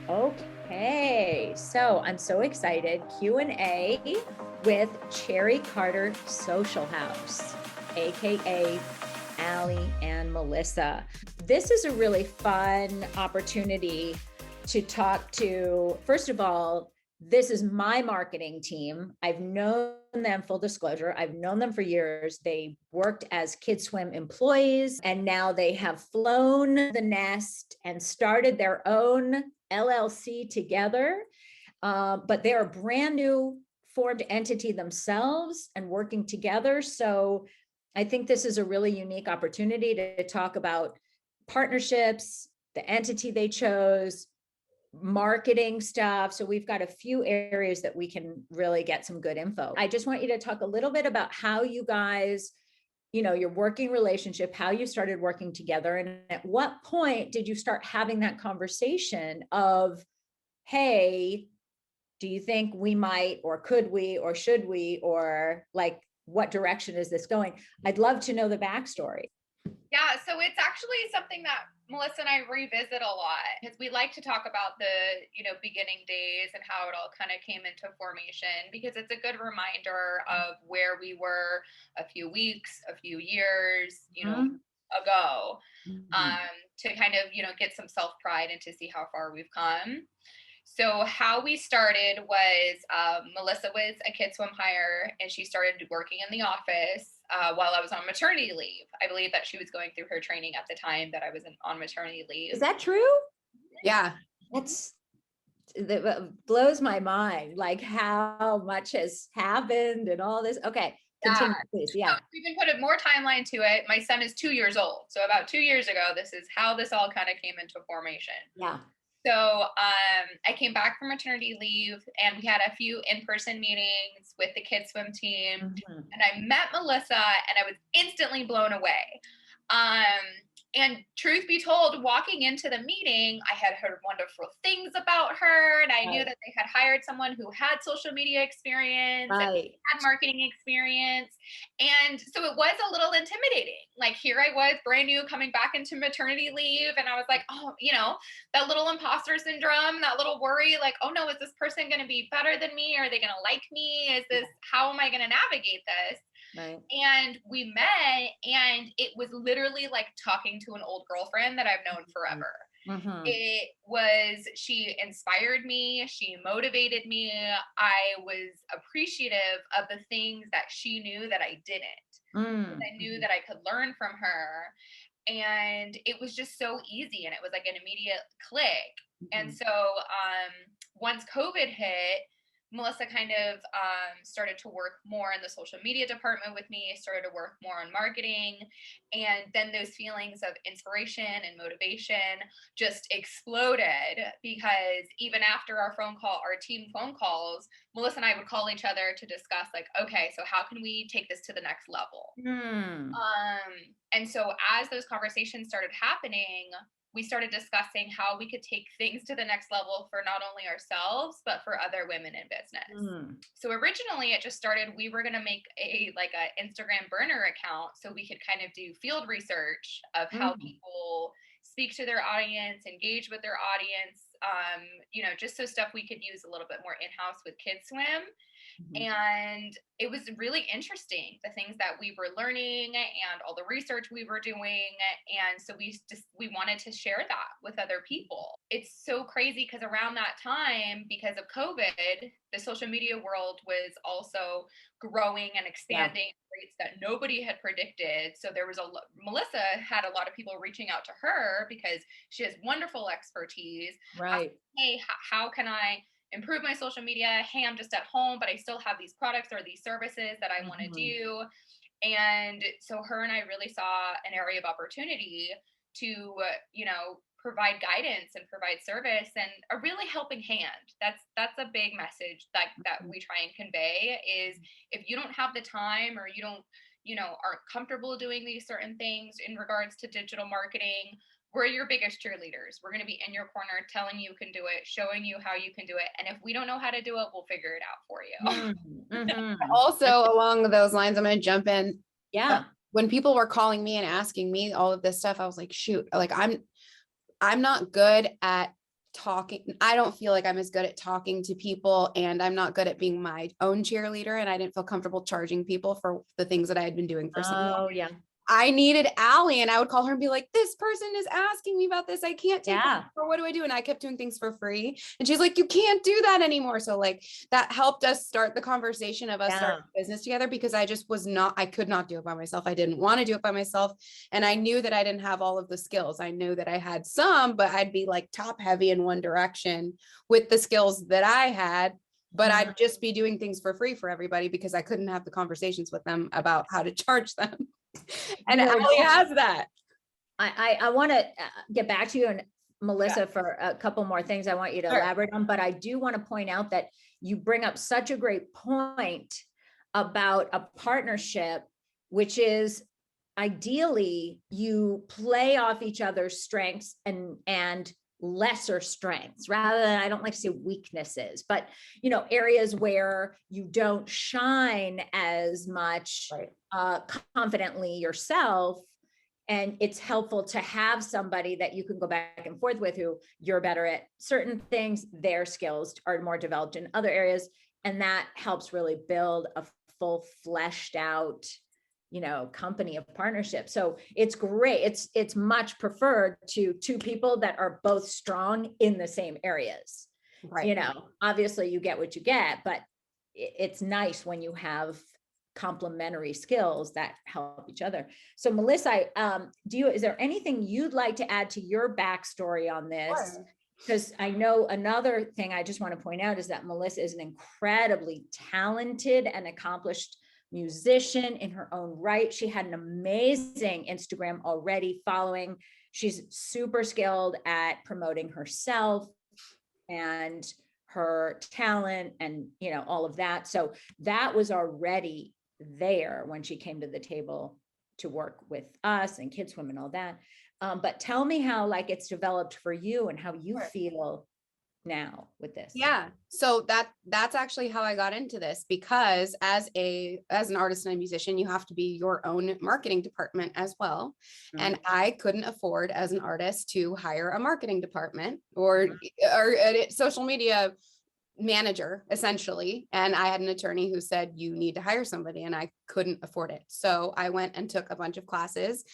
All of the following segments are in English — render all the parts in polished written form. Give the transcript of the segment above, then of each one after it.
Okay, so I'm so excited. Q&A with Cherry Carter Social House, aka Allie and Melissa. This is a really fun opportunity to talk to. First of all, this is my marketing team. I've known them, full disclosure, I've known them for years. They worked as Kid Swim employees, and now they have flown the nest and started their own LLC together. But they're a brand new formed entity themselves and working together. So I think this is a really unique opportunity to talk about partnerships, the entity they chose, marketing stuff. So we've got a few areas that we can really get some good info. I just want you to talk a little bit about how you guys, your working relationship, how you started working together, and at what point did you start having that conversation of, hey, do you think we might, or could we, or should we, or like, what direction is this going? I'd love to know the backstory. Yeah, so it's actually something that Melissa and I revisit a lot because we like to talk about the, beginning days and how it all kind of came into formation, because it's a good reminder of where we were a few weeks, a few years, ago, to kind of, get some self-pride and to see how far we've come. So how we started was Melissa was a Kid Swim hire, and she started working in the office while I was on maternity leave. I believe that she was going through her training at the time that I was on maternity leave. Is that true? Yeah. That blows my mind, like how much has happened and all this. Okay. Continue, please. Yeah. So we can put a more timeline to it. My son is 2 years old. So about 2 years ago, this is how this all kind of came into formation. Yeah. So I came back from maternity leave, and we had a few in-person meetings with the Kid Swim team. And I met Melissa, and I was instantly blown away. And truth be told, walking into the meeting, I had heard wonderful things about her, and I knew that they had hired someone who had social media experience, and had marketing experience. And so it was a little intimidating. Like, here I was, brand new, coming back into maternity leave, and I was like, oh, that little imposter syndrome, that little worry, like, oh no, is this person going to be better than me? Are they going to like me? How am I going to navigate this? Right. And we met, and it was literally like talking to an old girlfriend that I've known forever. She inspired me. She motivated me. I was appreciative of the things that she knew that I didn't. I knew that I could learn from her. And it was just so easy. And it was like an immediate click. And so once COVID hit, Melissa kind of started to work more in the social media department with me, started to work more on marketing. And then those feelings of inspiration and motivation just exploded, because even after our team phone calls, Melissa and I would call each other to discuss, like, okay, so how can we take this to the next level? And so as those conversations started happening, we started discussing how we could take things to the next level for not only ourselves, but for other women in business. So originally it just started, we were going to make a Instagram burner account so we could kind of do field research of how people speak to their audience, engage with their audience, just so stuff we could use a little bit more in-house with Kid Swim. And it was really interesting, the things that we were learning and all the research we were doing. And so we wanted to share that with other people. It's so crazy because around that time, because of COVID, the social media world was also growing and expanding at rates that nobody had predicted. So Melissa had a lot of people reaching out to her because she has wonderful expertise. Right. Hey, how can I improve my social media? Hey, I'm just at home, but I still have these products or these services that I want to do. And so her and I really saw an area of opportunity to, provide guidance and provide service and a really helping hand. That's a big message that we try and convey, is if you don't have the time, or you don't, aren't comfortable doing these certain things in regards to digital marketing, we're your biggest cheerleaders. We're going to be in your corner, telling you can do it, showing you how you can do it. And if we don't know how to do it, we'll figure it out for you. Also, along those lines, I'm going to jump in. Yeah. When people were calling me and asking me all of this stuff, I was like, shoot, like I'm not good at talking. I don't feel like I'm as good at talking to people, and I'm not good at being my own cheerleader. And I didn't feel comfortable charging people for the things that I had been doing for so long. Oh, yeah. I needed Allie, and I would call her and be like, this person is asking me about this. I can't take Yeah. it. Or what do I do? And I kept doing things for free. And she's like, you can't do that anymore. So like that helped us start the conversation of us Yeah. starting business together, because I just I could not do it by myself. I didn't want to do it by myself. And I knew that I didn't have all of the skills. I knew that I had some, but I'd be like top heavy in one direction with the skills that I had. But I'd just be doing things for free for everybody because I couldn't have the conversations with them about how to charge them. And You know, Allie has that. I want to get back to you and Melissa for a couple more things I want you to elaborate on, but I do want to point out that you bring up such a great point about a partnership, which is ideally you play off each other's strengths and lesser strengths, rather than, I don't like to say weaknesses, but you know, areas where you don't shine as much confidently yourself. And it's helpful to have somebody that you can go back and forth with, who you're better at certain things, their skills are more developed in other areas. And that helps really build a full fleshed out, you know, company of partnership. So it's great. It's much preferred to two people that are both strong in the same areas. Right. You know, obviously you get what you get, but it's nice when you have complementary skills that help each other. So Melissa, is there anything you'd like to add to your backstory on this? Because I know another thing I just want to point out is that Melissa is an incredibly talented and accomplished musician in her own right. She had an amazing Instagram already following. She's super skilled at promoting herself and her talent and, you know, all of that. So that was already there when she came to the table to work with us and Kids Swim and all that. But tell me how like it's developed for you and how you feel now with this. Yeah. So that's actually how I got into this, because as an artist and a musician, you have to be your own marketing department as well. And I couldn't afford as an artist to hire a marketing department or a social media manager, essentially. And I had an attorney who said, you need to hire somebody, and I couldn't afford it. So I went and took a bunch of classes,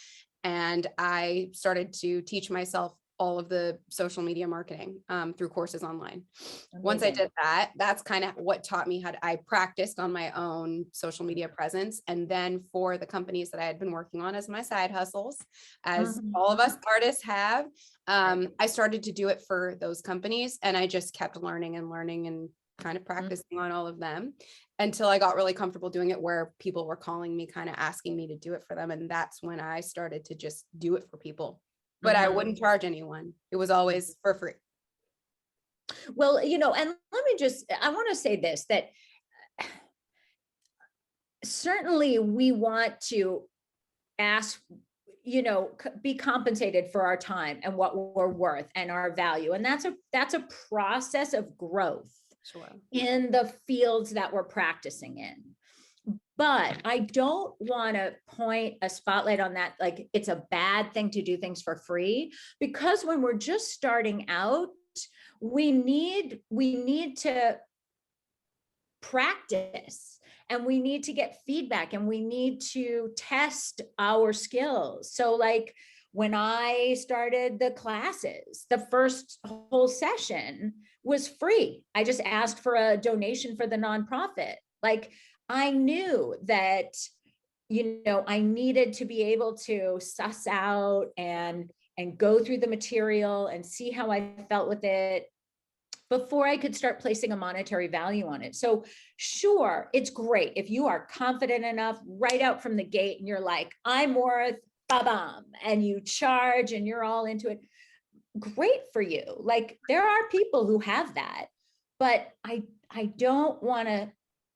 and I started to teach myself all of the social media marketing through courses online. Amazing. Once I did that, that's kind of what taught me I practiced on my own social media presence. And then for the companies that I had been working on as my side hustles, as all of us artists have, I started to do it for those companies, and I just kept learning and kind of practicing on all of them until I got really comfortable doing it, where people were calling me, kind of asking me to do it for them. And that's when I started to just do it for people. But I wouldn't charge anyone. It was always for free. Well, you know, and I want to say this, that certainly we want to ask, you know, be compensated for our time and what we're worth and our value. And that's a process of growth in the fields that we're practicing in. But I don't want to point a spotlight on that, like it's a bad thing to do things for free, because when we're just starting out, we need to practice, and we need to get feedback, and we need to test our skills. So like when I started the classes, the first whole session was free. I just asked for a donation for the nonprofit. Like, I knew that, you know, I needed to be able to suss out and go through the material and see how I felt with it before I could start placing a monetary value on it. So sure, it's great if you are confident enough right out from the gate and you're like, I'm worth ba-bam, and you charge and you're all into it. Great for you. Like, there are people who have that, but I don't want to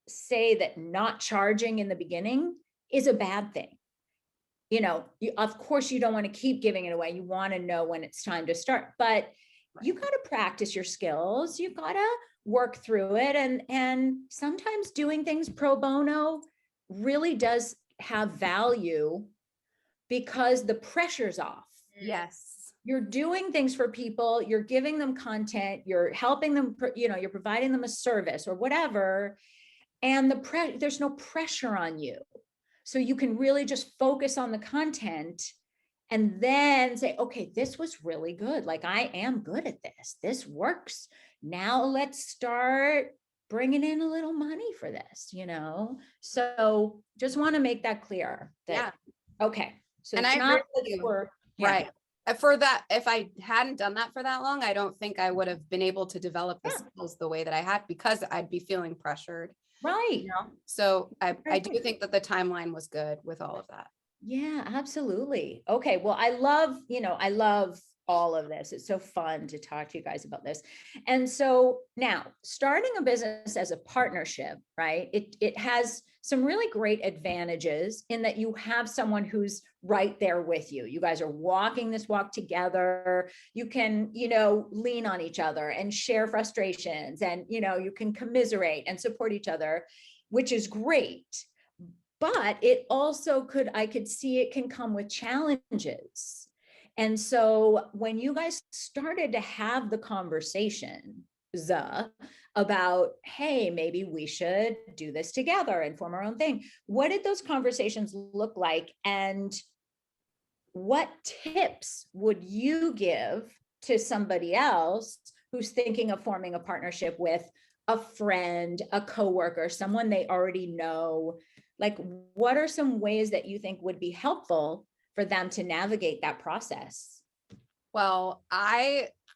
say that not charging in the beginning is a bad thing. You know, of course you don't want to keep giving it away. You want to know when it's time to start, but you got to practice your skills. You got to work through it. And sometimes doing things pro bono really does have value because the pressure's off. Yes. you're doing things for people, you're giving them content, you're helping them, you're providing them a service or whatever. And there's no pressure on you. So you can really just focus on the content and then say, okay, this was really good. Like, I am good at this. This works. Now let's start bringing in a little money for this, So just want to make that clear that, okay. So and it's I not agree with you. for, Right. For that, if I hadn't done that for that long, I don't think I would have been able to develop the skills the way that I had, because I'd be feeling pressured. Right. So I do think that the timeline was good with all of that. Yeah, absolutely. Okay. Well, I love all of this. It's so fun to talk to you guys about this. And so now, starting a business as a partnership, right? It has some really great advantages in that you have someone who's right there with you. You guys are walking this walk together. You can, lean on each other and share frustrations, and, you can commiserate and support each other, which is great. But it also I could see it can come with challenges. And so when you guys started to have the conversation about, hey, maybe we should do this together and form our own thing, what did those conversations look like? And what tips would you give to somebody else who's thinking of forming a partnership with a friend, a coworker, someone they already know? Like, what are some ways that you think would be helpful for them to navigate that process? Well,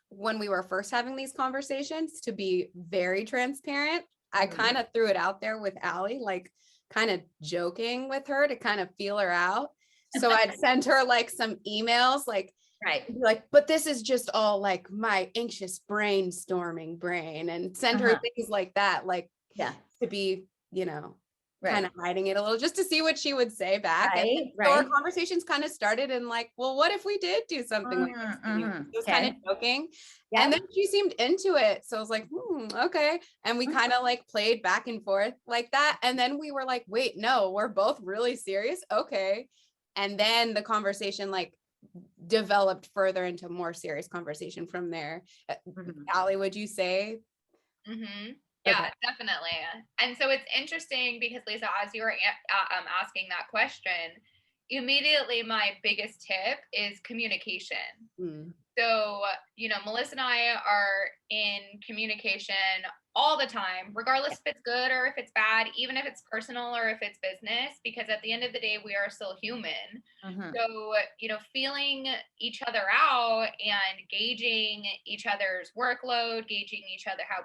when we were first having these conversations, to be very transparent, I kind of threw it out there with Allie, like kind of joking with her to kind of feel her out. So I'd send her like some emails, like, right, but this is just all like my anxious brainstorming brain, and send her things like that, like, to be, kind of hiding it a little, just to see what she would say back. And so our conversations kind of started in like, well, what if we did do something like this? It was kind of joking. And then she seemed into it. So I was like, okay. And we kind of like played back and forth like that. And then we were like, wait, no, we're both really serious. Okay. And then the conversation like developed further into more serious conversation from there. Allie, would you say? Yeah, definitely. And so it's interesting because, Lisa, as you were asking that question, immediately my biggest tip is communication. So, Melissa and I are in communication all the time, regardless if it's good or if it's bad, even if it's personal or if it's business, because at the end of the day, we are still human. So, feeling each other out and gauging each other's workload, gauging each other, how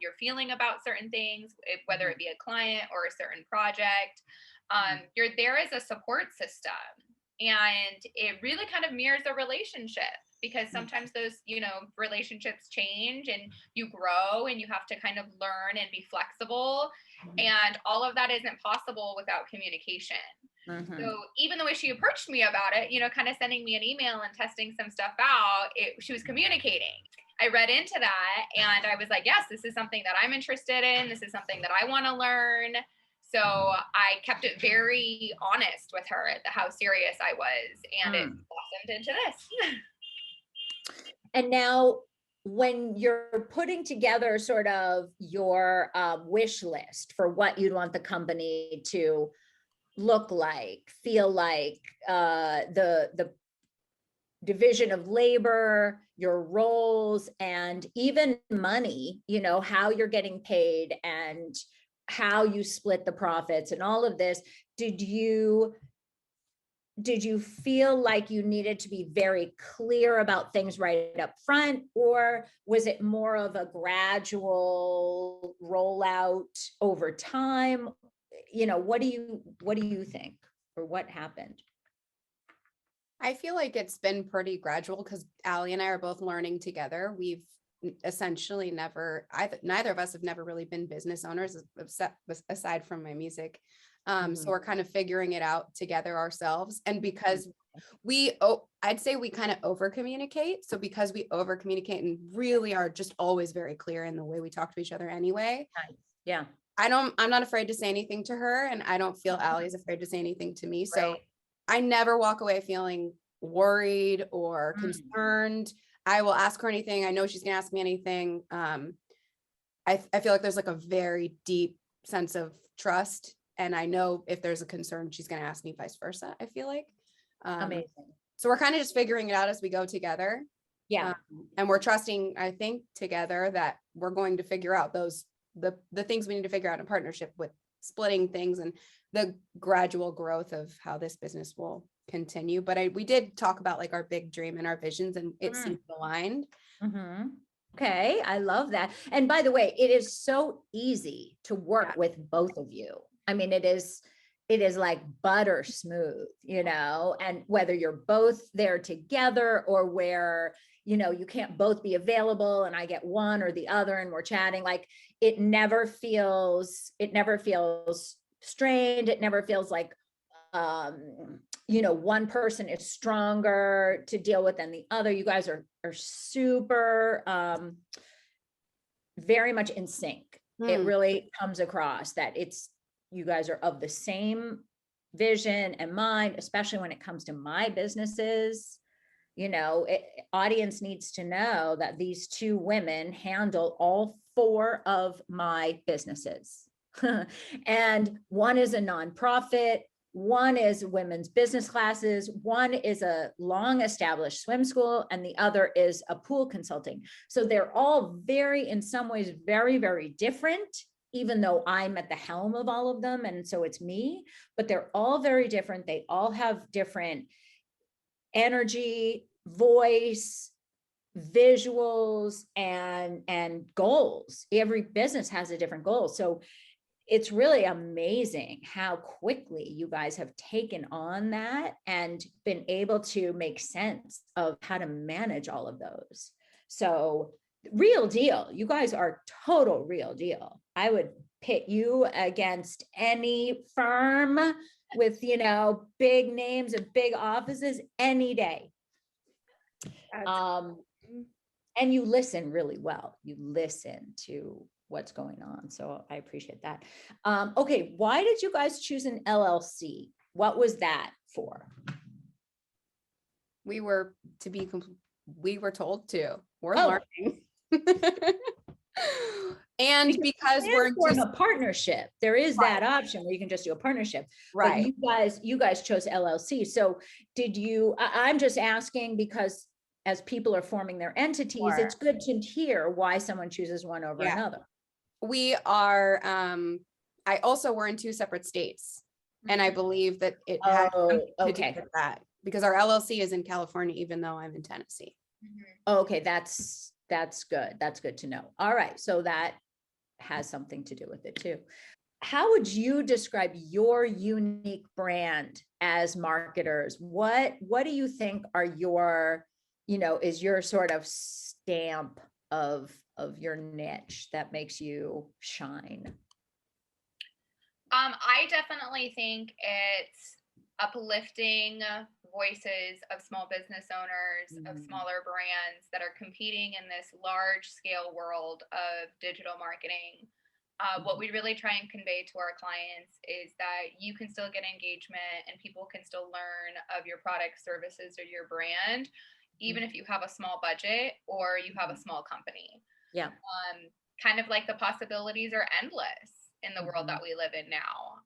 you're feeling about certain things, whether it be a client or a certain project, you're there as a support system. And it really kind of mirrors a relationship, because sometimes those, relationships change and you grow and you have to kind of learn and be flexible. And all of that isn't possible without communication. So even the way she approached me about it, kind of sending me an email and testing some stuff out, she was communicating. I read into that and I was like, yes, this is something that I'm interested in. This is something that I want to learn. So I kept it very honest with her at how serious I was, and it blossomed into this. And now, when you're putting together sort of your wish list for what you'd want the company to look like, feel like, the division of labor, your roles, and even money, how you're getting paid and how you split the profits and all of this, did you feel like you needed to be very clear about things right up front, or was it more of a gradual rollout over time? What do you think, or what happened? I feel like it's been pretty gradual, because Allie and I are both learning together. We've essentially neither of us have never really been business owners, aside from my music. So we're kind of figuring it out together ourselves. And because I'd say we kind of over communicate. So because we over communicate and really are just always very clear in the way we talk to each other anyway. Yeah. I'm not afraid to say anything to her, and I don't feel Allie is afraid to say anything to me. So I never walk away feeling worried or concerned, I will ask her anything. I know she's gonna ask me anything. I feel like there's like a very deep sense of trust, and I know if there's a concern, she's gonna ask me, vice versa, I feel like. Amazing. So we're kind of just figuring it out as we go together. Yeah. And we're trusting, I think, together that we're going to figure out the things we need to figure out in partnership, with splitting things and the gradual growth of how this business will continue. But we did talk about like our big dream and our visions, and it seems aligned. Okay, I love that. And by the way, it is so easy to work with both of you. I mean, it is like butter smooth, you know, and whether you're both there together or where, you know, you can't both be available and I get one or the other and we're chatting, like it never feels strained. It never feels like, you know, one person is stronger to deal with than the other. You guys are super, very much in sync. It really comes across that you guys are of the same vision and mind, especially when it comes to my businesses. You know, audience needs to know that these two women handle all 4 of my businesses. And one is a nonprofit, one is women's business classes, one is a long established swim school, and the other is a pool consulting. So they're all in some ways, very, very different, even though I'm at the helm of all of them. And so it's me, but they're all very different. They all have different energy, voice, visuals, and goals. Every business has a different goal. So it's really amazing how quickly you guys have taken on that and been able to make sense of how to manage all of those. So real deal. You guys are total real deal. I would pit you against any firm with, you know, big names and big offices any day. And you listen really well. You listen to what's going on. So I appreciate that. Okay. Why did you guys choose an LLC? What was that for? We were told to. We're learning. And because we're form a partnership, there is that option where you can just do a partnership. Right. But you guys chose LLC. So did you, I'm just asking because as people are forming their entities, it's good to hear why someone chooses one over another. We are, I also were in 2 separate states, and I believe that it had to do with that, because our LLC is in California, even though I'm in Tennessee. Okay, that's good. That's good to know. All right, so that has something to do with it too. How would you describe your unique brand as marketers? What do you think are your, you know, is your sort of stamp of your niche that makes you shine? I definitely think it's uplifting voices of small business owners, of smaller brands that are competing in this large scale world of digital marketing. What we really try and convey to our clients is that you can still get engagement and people can still learn of your product, services, or your brand, even if you have a small budget or you have a small company. Yeah. Kind of like the possibilities are endless in the world that we live in now.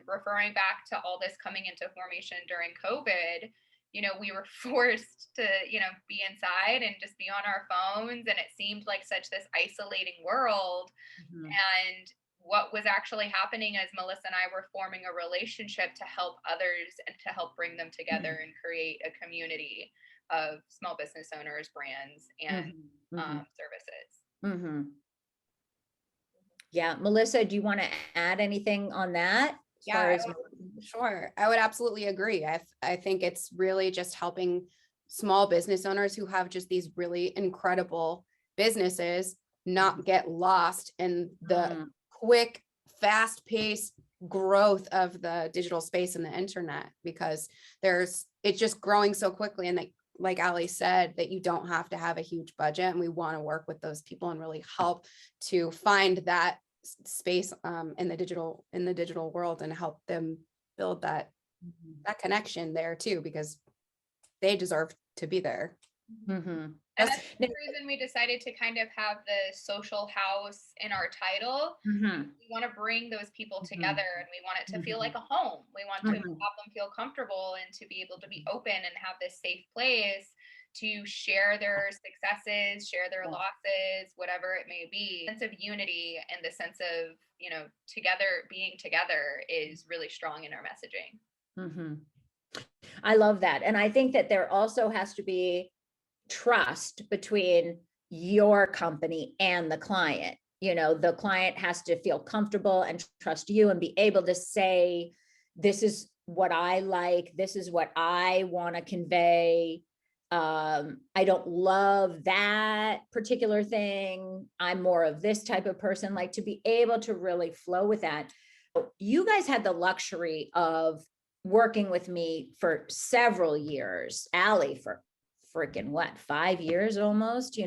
Referring back to all this coming into formation during COVID, you know, we were forced to, you know, be inside and just be on our phones. And it seemed like such this isolating world. And what was actually happening as Melissa and I were forming a relationship to help others and to help bring them together and create a community of small business owners, brands, and services. Yeah. Melissa, do you want to add anything on that? Sure. I would absolutely agree. I think it's really just helping small business owners who have just these really incredible businesses not get lost in the quick, fast-paced growth of the digital space and the internet, because it's just growing so quickly. And like Allie said, that you don't have to have a huge budget, and we want to work with those people and really help to find that space in the digital world and help them build that connection there too, because they deserve to be there. Mm-hmm. And that's the reason we decided to kind of have the social house in our title. Mm-hmm. We want to bring those people together, and we want it to feel Mm-hmm. like a home. We want to Mm-hmm. have them feel comfortable and to be able to be open and have this safe place to share their successes, share their losses, whatever it may be. The sense of unity and the sense of, together, being together is really strong in our messaging. Mm-hmm. I love that. And I think that there also has to be trust between your company and the client. The client has to feel comfortable and trust you and be able to say, this is what I like, this is what I want to convey. I don't love that particular thing. I'm more of this type of person, like to be able to really flow with that. You guys had the luxury of working with me for several years, Allie for freaking what, 5 years almost,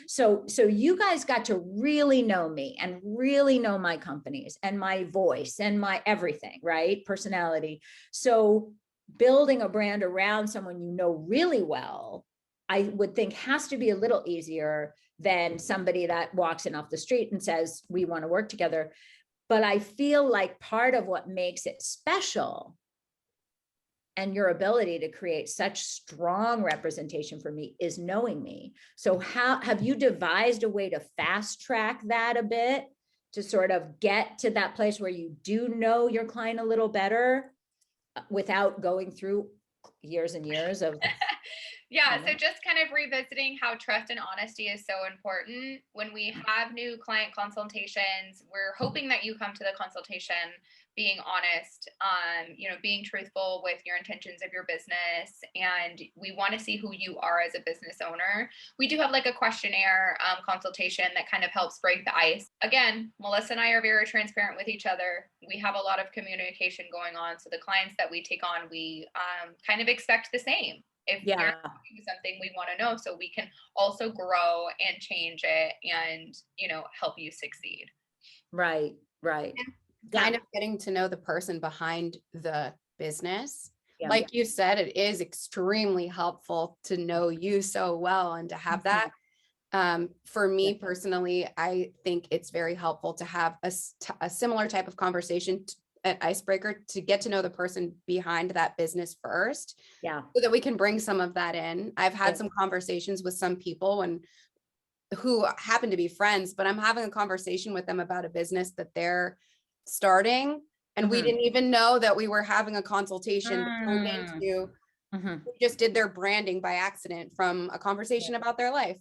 so you guys got to really know me and really know my companies and my voice and my everything, right? Personality. So building a brand around someone really well, I would think has to be a little easier than somebody that walks in off the street and says, we want to work together. But I feel like part of what makes it special and your ability to create such strong representation for me is knowing me. So how have you devised a way to fast track that a bit to sort of get to that place where you do know your client a little better without going through years and years of Yeah, so just kind of revisiting how trust and honesty is so important. When we have new client consultations, we're hoping that you come to the consultation being honest, being truthful with your intentions of your business. And we want to see who you are as a business owner. We do have like a questionnaire consultation that kind of helps break the ice. Again, Melissa and I are very transparent with each other. We have a lot of communication going on. So the clients that we take on, we kind of expect the same. If you're doing something, we want to know so we can also grow and change it and, help you succeed. Right. Kind of getting to know the person behind the business. Yeah. Like you said, it is extremely helpful to know you so well and to have that. For me personally, I think it's very helpful to have a similar type of conversation, an icebreaker, to get to know the person behind that business first. Yeah. So that we can bring some of that in. I've had some conversations with some people who happen to be friends, but I'm having a conversation with them about a business that they're starting. And we didn't even know that we were having a consultation that turned into, we just did their branding by accident from a conversation about their life.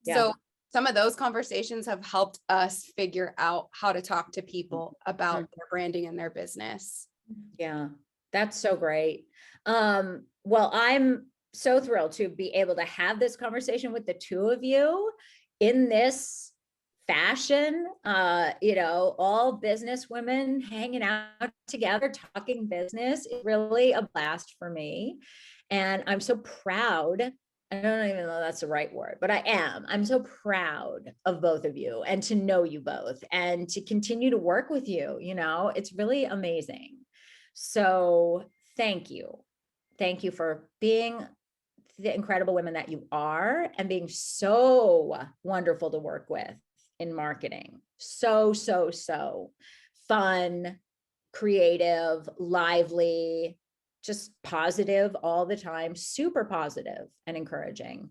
So some of those conversations have helped us figure out how to talk to people about their branding and their business. Yeah, that's so great. Well, I'm so thrilled to be able to have this conversation with the two of you in this fashion, all business women hanging out together, talking business is really a blast for me. And I'm so proud. I don't even know that's the right word, but I'm so proud of both of you and to know you both and to continue to work with you. It's really amazing. So thank you. Thank you for being the incredible women that you are and being so wonderful to work with in marketing. So fun, creative, lively, just positive all the time, super positive and encouraging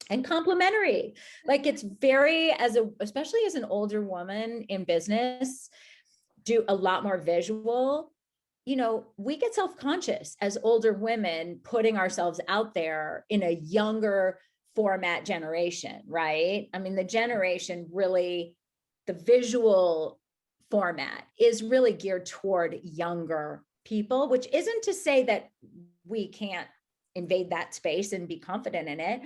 and complimentary. Like it's very, especially as an older woman in business, do a lot more visual. We get self-conscious as older women putting ourselves out there in a younger format generation, right? I mean, the generation really, the visual format is really geared toward younger people, which isn't to say that we can't invade that space and be confident in it.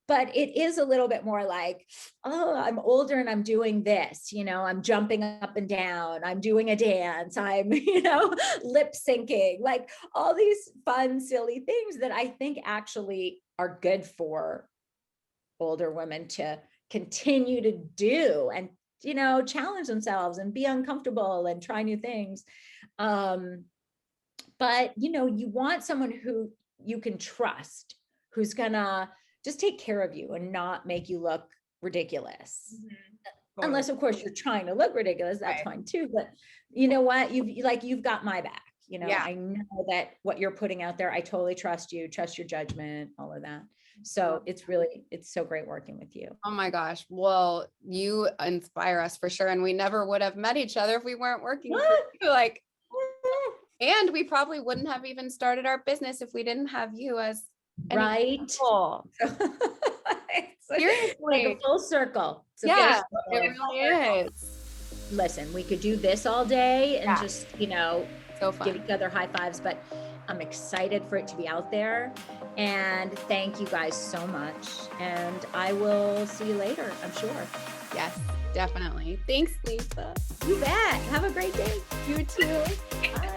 But it is a little bit more like, oh, I'm older and I'm doing this, I'm jumping up and down, I'm doing a dance, I'm, lip syncing, like all these fun, silly things that I think actually are good for older women to continue to do and, challenge themselves and be uncomfortable and try new things. But, you want someone who you can trust, who's gonna just take care of you and not make you look ridiculous. Unless of course you're trying to look ridiculous, that's fine too. But you know what? You've got my back. You know, I know that what you're putting out there, I totally trust you, trust your judgment, all of that. So it's so great working with you. Oh my gosh. Well, you inspire us for sure. And we never would have met each other if we weren't working for you. Like, and we probably wouldn't have even started our business if we didn't have you as right. Seriously. Like a full circle. Yeah, it really is. Listen, we could do this all day and just, you know, so fun. Give each other high fives, but I'm excited for it to be out there. And thank you guys so much. And I will see you later, I'm sure. Yes, definitely. Thanks, Lisa. You bet. Have a great day. You too. Bye.